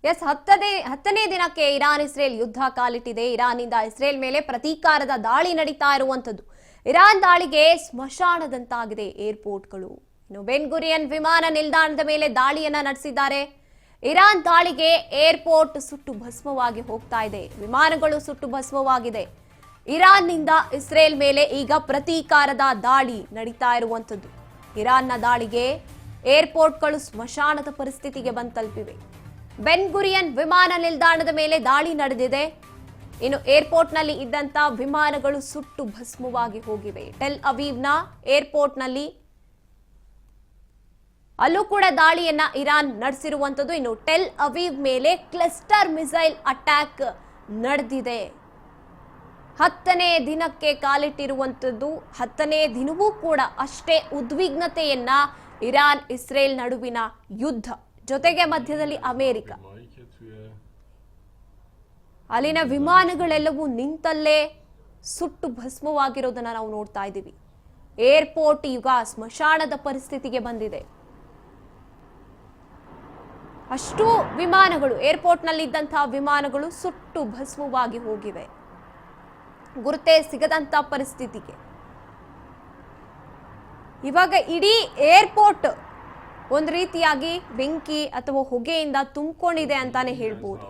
S ಹತ್ತನೇ ದಿನಕ್ಕೆ Iran Israel ಯುದ್ಧ ಕಾಲಿಟ್ಟಿದೆ. ಇರಾನ್ನಿಂದ ಇಸ್ರೇಲ್ ಮೇಲೆ ಪ್ರತೀಕಾರದ ದಾಳಿ ನಡೀತಾ ಇರುವಂತದ್ದು. ಇರಾನ್ ದಾಳಿಗೆ ಸ್ಮಶಾನದಂತಾಗಿದೆ ಏರ್ಪೋರ್ಟ್ಗಳು. ಇನ್ನು ಬೆನ್ ಗುರಿಯನ್ ವಿಮಾನ ನಿಲ್ದಾಣದ ಮೇಲೆ ದಾಳಿಯನ್ನ ನಡೆಸಿದ್ದಾರೆ. ಇರಾನ್ ದಾಳಿಗೆ ಏರ್ಪೋರ್ಟ್ ಸುಟ್ಟು ಭಸ್ಮವಾಗಿ ಹೋಗ್ತಾ ಇದೆ, ವಿಮಾನಗಳು ಸುಟ್ಟು ಭಸ್ಮವಾಗಿದೆ. ಇರಾನ್ನಿಂದ ಇಸ್ರೇಲ್ ಮೇಲೆ ಈಗ ಪ್ರತೀಕಾರದ ದಾಳಿ ನಡೀತಾ ಇರುವಂತದ್ದು. ಇರಾನ್ನ ದಾಳಿಗೆ ಏರ್ಪೋರ್ಟ್ಗಳು ಸ್ಮಶಾನದ ಪರಿಸ್ಥಿತಿಗೆ ಬಂದು ತಲುಪಿವೆ. ಬೆನ್ ಗುರಿಯನ್ ವಿಮಾನ ನಿಲ್ದಾಣದ ಮೇಲೆ ದಾಳಿ ನಡೆದಿದೆ. ಇನ್ನು ಏರ್ಪೋರ್ಟ್ನಲ್ಲಿ ಇದ್ದಂತ ವಿಮಾನಗಳು ಸುಟ್ಟು ಭಸ್ಮವಾಗಿ ಹೋಗಿವೆ. ಟೆಲ್ ಅವೀವ್ನ ಏರ್ಪೋರ್ಟ್ನಲ್ಲಿ ಅಲ್ಲೂ ಕೂಡ ದಾಳಿಯನ್ನ ಇರಾನ್ ನಡೆಸಿರುವಂತದ್ದು. ಇನ್ನು ಟೆಲ್ ಅವೀವ್ ಮೇಲೆ ಕ್ಲಸ್ಟರ್ ಮಿಸೈಲ್ ಅಟ್ಯಾಕ್ ನಡೆದಿದೆ. 10ನೇ ದಿನಕ್ಕೆ ಕಾಲಿಟ್ಟಿರುವಂತದ್ದು. 10ನೇ ದಿನವೂ ಕೂಡ ಅಷ್ಟೇ ಉದ್ವಿಗ್ನತೆಯನ್ನ ಇರಾನ್ ಇಸ್ರೇಲ್ ನಡುವಿನ ಯುದ್ಧ, ಜೊತೆಗೆ ಮಧ್ಯದಲ್ಲಿ ಅಮೆರಿಕ. ಅಲ್ಲಿನ ವಿಮಾನಗಳೆಲ್ಲವೂ ನಿಂತಲ್ಲೇ ಸುಟ್ಟು ಭಸ್ಮವಾಗಿರೋದನ್ನ ನಾವು ನೋಡ್ತಾ ಇದ್ದೀವಿ. ಏರ್ಪೋರ್ಟ್ ಈಗ ಸ್ಮಶಾನದ ಪರಿಸ್ಥಿತಿಗೆ ಬಂದಿದೆ. ಅಷ್ಟು ವಿಮಾನಗಳು, ಏರ್ಪೋರ್ಟ್ನಲ್ಲಿ ಇದ್ದಂತಹ ವಿಮಾನಗಳು ಸುಟ್ಟು ಭಸ್ಮವಾಗಿ ಹೋಗಿವೆ. ಗುರುತೇ ಸಿಗದಂತ ಪರಿಸ್ಥಿತಿಗೆ ಇವಾಗ ಇಡೀ ಏರ್ಪೋರ್ಟ್ ಒಂದು ರೀತಿಯಾಗಿ ಬೆಂಕಿ ಅಥವಾ ಹೊಗೆಯಿಂದ ತುಂಬಿಕೊಂಡಿದೆ ಅಂತಾನೆ ಹೇಳ್ಬೋದು.